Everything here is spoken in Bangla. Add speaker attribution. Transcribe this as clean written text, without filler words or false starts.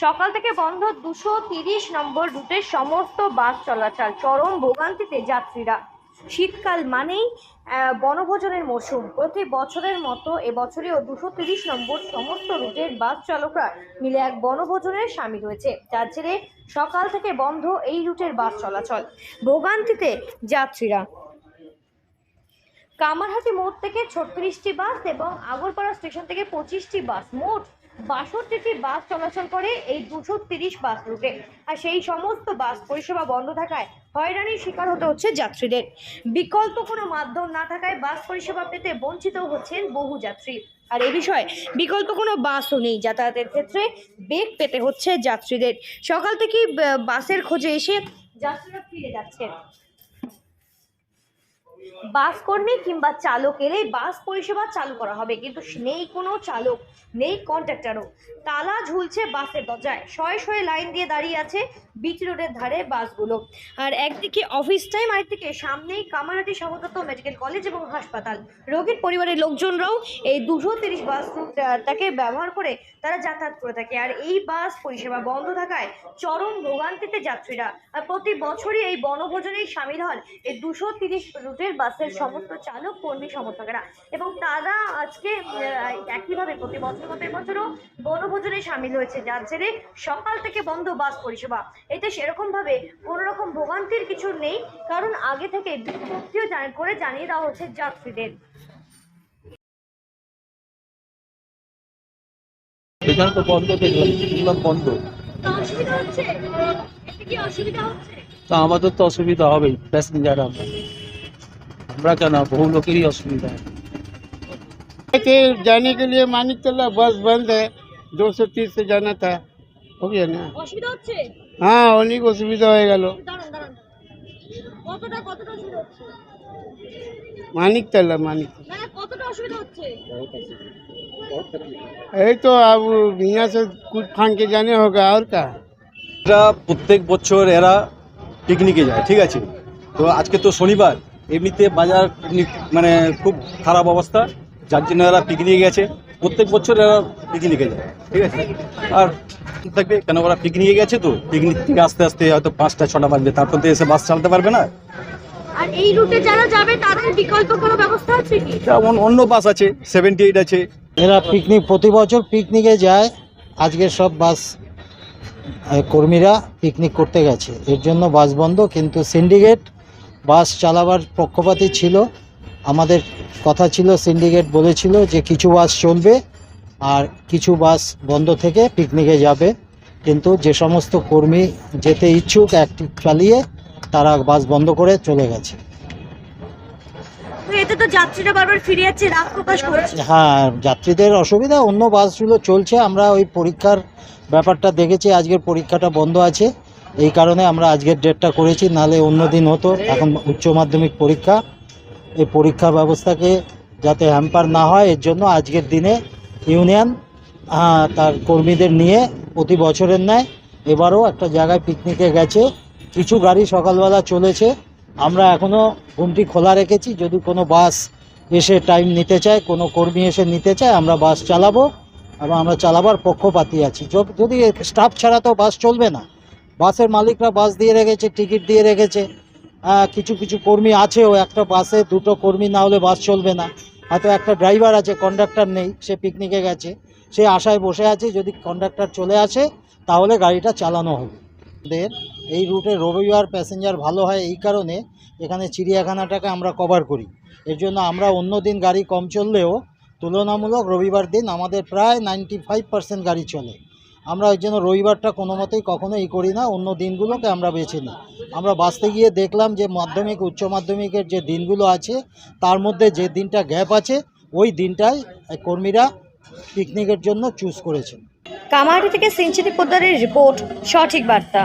Speaker 1: সকাল থেকে বন্ধ 230 নম্বর রুটের সমস্ত বাস চলাচল। চরম ভোগান্তিতে যাত্রীরা। শীতকাল মানেই বনভোজনের মরশুম। প্রতি বছরের মতো এবছরেও 230 নম্বর সমস্ত রুটের বাস চালকরা মিলে এক বনভোজনের সামিল হয়েছে, যার জেরে সকাল থেকে বন্ধ এই রুটের বাস চলাচল। ভোগান্তিতে যাত্রীরা। কামারহাটি মোড় থেকে 36টি বাস এবং আগরপাড়া স্টেশন থেকে 25টি বাস, মোট 62টি বাস চলাচল করে এই 230 বাস রুটে। আর সেই সমস্ত বাস পরিষেবা বন্ধ থাকায় হয়রানির শিকার হতে হচ্ছে যাত্রীদের। বিকল্প কোনো মাধ্যম না থাকায় বাস পরিষেবা পেতে বঞ্চিত হচ্ছেন বহু যাত্রী। আর এ বিষয়ে বিকল্প কোনো বাসও নেই, যাতায়াতের ক্ষেত্রে বেগ পেতে হচ্ছে যাত্রীদের। সকাল থেকেই বাসের খোঁজে এসে যাত্রীরা ফিরে যাচ্ছেন। বাস কর্মী কিংবা চালক এলেই বাস পরিষেবা চালু করা হবে, কিন্তু নেই কোনো চালক, নেই কন্ট্রাক্টরও। তালা ঝুলছে বাসের দরজায়। শয়ে শয়ে লাইন দিয়ে দাঁড়িয়ে আছে বিচ রোডের ধারে বাসগুলো। আর একদিকে অফিস টাইম, আরেকদিকে সামনেই কামারহাটি সহদত্ত মেডিকেল কলেজ এবং হাসপাতাল। রোগীর পরিবারের লোকজনরাও এই 230 বাস রুটটাকে ব্যবহার করে তারা যাতায়াত করে থাকে। আর এই বাস পরিষেবা বন্ধ থাকায় চরম ভোগান্তিতে যাত্রীরা। আর প্রতি বছরই এই বনভোজনেই সামিল হন এই 230 রুটের বাসের সমস্ত চালক, কর্মী, সমর্থকেরা। এবং তারা আজকে একইভাবে প্রতি বছর মতো এবছরও বনভোজনে সামিল হয়েছে, যার জেরে সকাল থেকে বন্ধ বাস পরিষেবা। এতে সেরকম ভাবে কোনো রকম ভোগান্তির কিছু নেই, কারণ আগে থেকে বিজ্ঞপ্তিও করে জানিয়ে দেওয়া হচ্ছে যাত্রীদের।
Speaker 2: এখানে তো বন্ধ, দেখলাম বন্ধ।
Speaker 1: অসুবিধা হচ্ছে? এতে কি অসুবিধা হচ্ছে?
Speaker 2: তো আমাদের তো অসুবিধা হবেই, প্যাসেঞ্জার আমরা কেন, বহু लोगों असुविधा है।
Speaker 3: जाने के लिए मानिकतला बस बंद है, 230 से जाना था, हो गया ना।
Speaker 1: অসুবিধা হচ্ছে?
Speaker 3: हाँ, অনেক অসুবিধা হয়ে গেল।
Speaker 1: দাঁড়ান দাঁড়ান, কতটা অসুবিধা হচ্ছে?
Speaker 3: मानिकतला
Speaker 1: না কতটা অসুবিধা হচ্ছে?
Speaker 3: यही तो अब यहाँ से कुछ फांग के जाने होगा और क्या।
Speaker 4: এরা প্রত্যেক বছর এরা পিকনিকে যায়, ঠিক আছে। তো আজকে তো শনিবার, এমনিতে বাজার মানে খুব খারাপ অবস্থা, যার জন্য এরা পিকনিকে গেছে। প্রত্যেক বছর এরা পিকনিকে যায়, ঠিক আছে। আর থাকবে কেন, ওরা পিকনিকে গেছে, তো পিকনিক থেকে আস্তে আস্তে হয়তো 5টা-6টা বাজবে, তারপর তো এসে বাস চালাতে পারবে না।
Speaker 1: আর এই রুটে যারা যাবে তাদের বিকল্প কোনো ব্যবস্থা আছে কি?
Speaker 4: যেমন অন্য বাস আছে, 78 আছে।
Speaker 5: এরা পিকনিক প্রতি বছর পিকনিকে যায়। আজকে সব বাস কর্মীরা পিকনিক করতে গেছে, এর জন্য বাস বন্ধ। কিন্তু সিন্ডিকেট বাস চালাবার পক্ষপাতী ছিল। আমাদের কথা ছিল, সিন্ডিকেট বলেছিল যে কিছু বাস চলবে আর কিছু বাস বন্ধ থেকে পিকনিকে যাবে। কিন্তু যে সমস্ত কর্মী যেতে ইচ্ছুক অ্যাক্টিভ চালিয়ে তারা বাস বন্ধ করে চলে গেছে।
Speaker 1: তো এতে তো যাত্রীরা বারবার ফিরে যাচ্ছে, রাগ প্রকাশ করছে।
Speaker 5: হ্যাঁ, যাত্রীদের অসুবিধা। অন্য বাসগুলো চলছে, আমরা ওই পরীক্ষার ব্যাপারটা দেখেছি, আজকের পরীক্ষাটা বন্ধ আছে, এই কারণে আমরা আজকের ডেটটা করেছি, নাহলে অন্য দিন হতো। এখন উচ্চ মাধ্যমিক পরীক্ষা, এই পরীক্ষা ব্যবস্থাকে যাতে হ্যাম্পার না হয় এর জন্য আজকের দিনে ইউনিয়ন তার কর্মীদের নিয়ে প্রতি বছরের ন্যায় এবারও একটা জায়গায় পিকনিকে গেছে। কিছু গাড়ি সকালবেলা চলেছে, আমরা এখনও ঘুমটি খোলা রেখেছি। যদি কোনো বাস এসে টাইম নিতে চায়, কোনো কর্মী এসে নিতে চায়, আমরা বাস চালাবো এবং আমরা চালাবার পক্ষপাতী আছি। যদি স্টাফ ছাড়া তো বাস চলবে না। বাসের মালিকরা বাস দিয়ে রেখেছে, টিকিট দিয়ে রেখেছে। কিছু কিছু কর্মী আছেও, একটা বাসে দুটো কর্মী না হলে বাস চলবে না। হয়তো একটা ড্রাইভার আছে, কন্ডাক্টর নেই, সে পিকনিকে গেছে, সে আশায় বসে আছে যদি কন্ডাক্টর চলে আসে তাহলে গাড়িটা চালানো হবে। এই রুটে রবিবার প্যাসেঞ্জার ভালো হয়, এই কারণে এখানে চিড়িয়াখানাটাকে আমরা কভার করি। এর জন্য আমরা অন্য দিন গাড়ি কম চললেও তুলনামূলক রবিবার দিন আমাদের প্রায় 95% গাড়ি চলে। আমরা ওই জন্য রবিবারটা কোনো মতেই কখনো করি না, অন্য দিনগুলোকে আমরা বেছে নিই। আমরা বাসতে গিয়ে দেখলাম যে মাধ্যমিক উচ্চ মাধ্যমিকের যে দিনগুলো আছে তার মধ্যে যে দিনটা গ্যাপ আছে ওই দিনটাই কর্মীরা পিকনিকের জন্য চুজ করেছেন।
Speaker 1: কামারহাটি থেকে সিঞ্চিতি পোদ্দারের রিপোর্ট, সঠিক বার্তা।